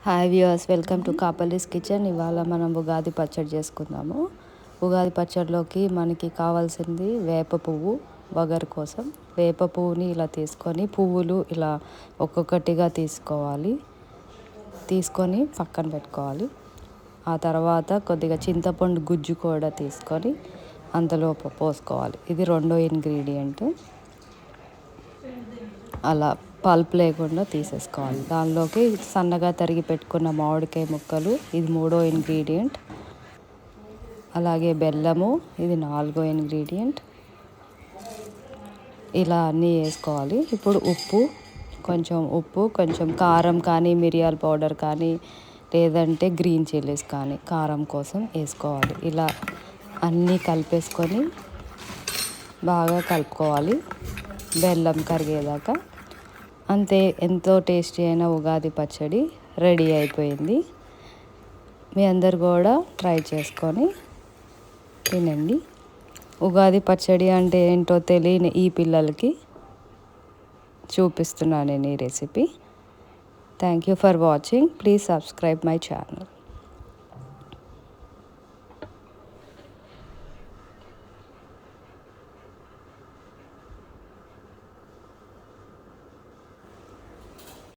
Hi viewers, welcome to కాపలీస్ kitchen. ఇవాళ మనం ఉగాది పచ్చడి చేసుకుందాము. ఉగాది పచ్చడిలోకి మనకి కావాల్సింది వేప పువ్వు. వగరు కోసం వేప పువ్వుని ఇలా తీసుకొని పువ్వులు ఇలా ఒక్కొక్కటిగా తీసుకొని పక్కన పెట్టుకోవాలి. ఆ తర్వాత కొద్దిగా చింతపండు గుజ్జు కూడా తీసుకొని అందులో పోసుకోవాలి. ఇది రెండో ఇంగ్రీడియంట్. అలా పల్ప్ లేకుండా తీసేసుకోవాలి. దానిలోకి సన్నగా తరిగి పెట్టుకున్న మామిడికాయ ముక్కలు, ఇది మూడో ఇంగ్రీడియంట్. అలాగే బెల్లము, ఇది నాలుగో ఇంగ్రీడియంట్. ఇలా అన్నీ వేసుకోవాలి. ఇప్పుడు కొంచెం కారం కానీ, మిరియాల పౌడర్ కానీ, లేదంటే గ్రీన్ చిల్లీస్ కానీ కారం కోసం వేసుకోవాలి. ఇలా అన్నీ కలిపేసుకొని బాగా కలుపుకోవాలి బెల్లం కరిగేదాకా. అంతే, ఎంతో టేస్టీ అయిన ఉగాది పచ్చడి రెడీ అయిపోయింది. మీ అందరు కూడా ట్రై చేసుకొని తినండి. ఉగాది పచ్చడి అంటే ఏంటో తెలియని ఈ పిల్లలకి చూపిస్తున్నాను నేను ఈ recipe. Thank you for watching. Please subscribe my channel.